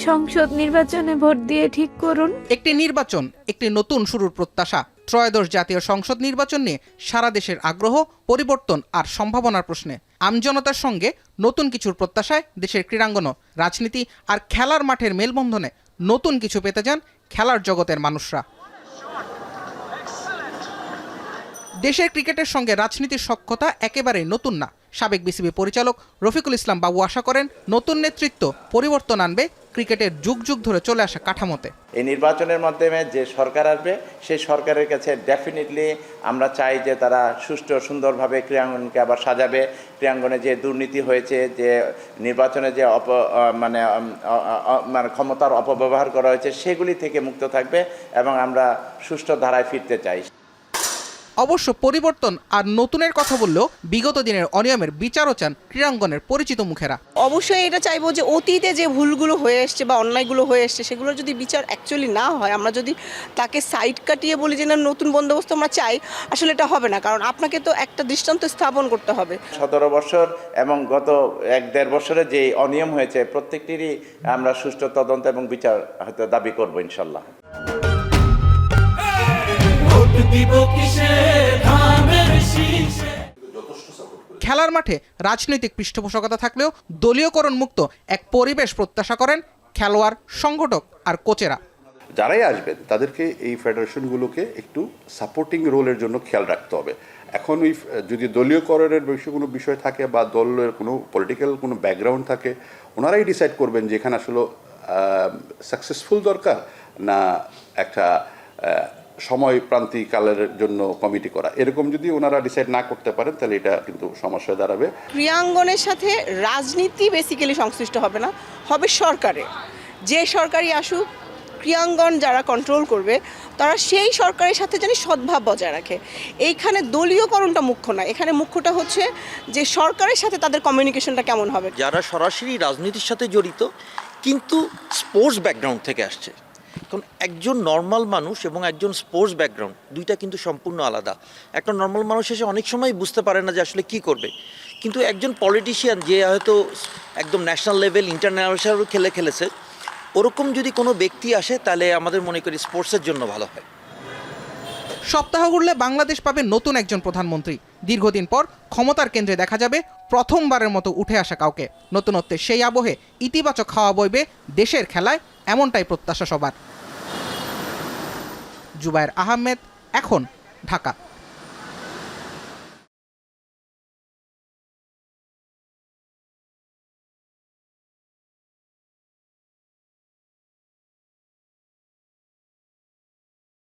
সংসদ নির্বাচনে ভোট দিয়ে ঠিক করুন। একটি নির্বাচন, একটি নতুন শুরুর প্রত্যাশা। ত্রয়োদশ জাতীয় সংসদ নির্বাচন নিয়ে সারা দেশের আগ্রহ, পরিবর্তন আর সম্ভাবনার প্রশ্নে আমজনতার সঙ্গে নতুন কিছুর প্রত্যাশায় দেশের ক্রীড়াঙ্গন, রাজনীতি আর খেলার মাঠের মেলবন্ধনে নতুন কিছু পেতে যান খেলার জগতের মানুষরা। দেশের ক্রিকেটের সঙ্গে রাজনীতির সখ্যতা একেবারেই নতুন না। সাবেক বিসিবি পরিচালক রফিকুল ইসলাম বাবু আশা করেন নতুন নেতৃত্ব পরিবর্তন আনবে ক্রিকেটের যুগ যুগ ধরে চলে আসা কাঠামোতে। এই নির্বাচনের মাধ্যমে যে সরকার আসবে সেই সরকারের কাছে ডেফিনেটলি আমরা চাই যে তারা সুষ্ঠু সুন্দরভাবে ক্রীড়াঙ্গনকে আবার সাজাবে। ক্রীড়াঙ্গনে যে দুর্নীতি হয়েছে, যে নির্বাচনে যে মানে ক্ষমতার অপব্যবহার করা হয়েছে, সেগুলি থেকে মুক্ত থাকবে এবং আমরা সুষ্ঠু ধারায় ফিরতে চাই। অবশ্য পরিবর্তন আর নতুনের কথা বললেও বিগত দিনের অনিয়মের বিচারও চান ক্রীড়াঙ্গনের পরিচিত মুখেরা। অবশ্যই এটা চাইবো যে অতীতে যে ভুলগুলো হয়ে এসছে বা অন্যায়গুলো হয়ে এসছে সেগুলোর যদি বিচার অ্যাকচুয়ালি না হয়, আমরা যদি তাকে সাইড কাটিয়ে বলি যে না নতুন বন্দোবস্ত আমরা চাই, আসলে এটা হবে না। কারণ আপনাকে তো একটা দৃষ্টান্ত স্থাপন করতে হবে। 17 বছর এবং গত 1-1.5 বছরে যে অনিয়ম হয়েছে প্রত্যেকটিরই আমরা সুষ্ঠু তদন্ত এবং বিচার হয়তো দাবি করবো ইনশাল্লাহ। খেলার মাঠে রাজনৈতিক পৃষ্ঠপোষকতা থাকলেও দলীয়করণ মুক্ত এক পরিবেশ প্রত্যাশা করেন খেলোয়াড়, সংগঠক আর কোচেরা। যারাই আসবেন তাদেরকে এই ফেডারেশনগুলোকে একটু সাপোর্টিং রোলের জন্য খেয়াল রাখতে হবে। এখন ওই যদি দলীয়করণের বেশি কোনো বিষয় থাকে বা দলের কোনো পলিটিক্যাল কোনো ব্যাকগ্রাউন্ড থাকে, ওনারাই ডিসাইড করবেন যে এখানে আসলে সাকসেসফুল দরকার না একটা সময় প্রান্তিকালের জন্য কমিটি করা। এরকম যদি ওনারা ডিসাইড না করতে পারেন তাহলে এটা কিন্তু সমস্যায় দাঁড়াবে। ক্রীড়াঙ্গনের সাথে রাজনীতি বেসিক্যালি সংশ্লিষ্ট হবে না, হবে সরকারে। যে সরকারই আসুক, ক্রীড়াঙ্গন যারা কন্ট্রোল করবে তারা সেই সরকারের সাথে যেন সদ্ভাব বজায় রাখে। এইখানে দলীয়করণটা মুখ্য না, এখানে মুখ্যটা হচ্ছে যে সরকারের সাথে তাদের কমিউনিকেশনটা কেমন হবে। যারা সরাসরি রাজনীতির সাথে জড়িত কিন্তু স্পোর্টস ব্যাকগ্রাউন্ড থেকে আসছে, কারণ একজন নর্মাল মানুষ এবং একজন স্পোর্টস ব্যাকগ্রাউন্ড দুইটা কিন্তু সম্পূর্ণ আলাদা। একটা নর্মাল মানুষ এসে অনেক সময় বুঝতে পারে না যে আসলে কী করবে, কিন্তু একজন পলিটিশিয়ান যে হয়তো একদম ন্যাশনাল লেভেল, ইন্টারন্যাশনাল খেলেছে, ওরকম যদি কোনো ব্যক্তি আসে তাহলে আমাদের মনে করি স্পোর্টসের জন্য ভালো হয়। সপ্তাহ ঘুরলে বাংলাদেশ পাবে নতুন একজন প্রধানমন্ত্রী। দীর্ঘদিন পর ক্ষমতার কেন্দ্রে দেখা যাবে প্রথমবারের মতো উঠে আসা কাউকে। নতুনত্বের সেই আবহে ইতিবাচক হাওয়া বইবে দেশের খেলায়, এমনটাই প্রত্যাশা সবার। জুবায়ের আহমেদ, এখন, ঢাকা।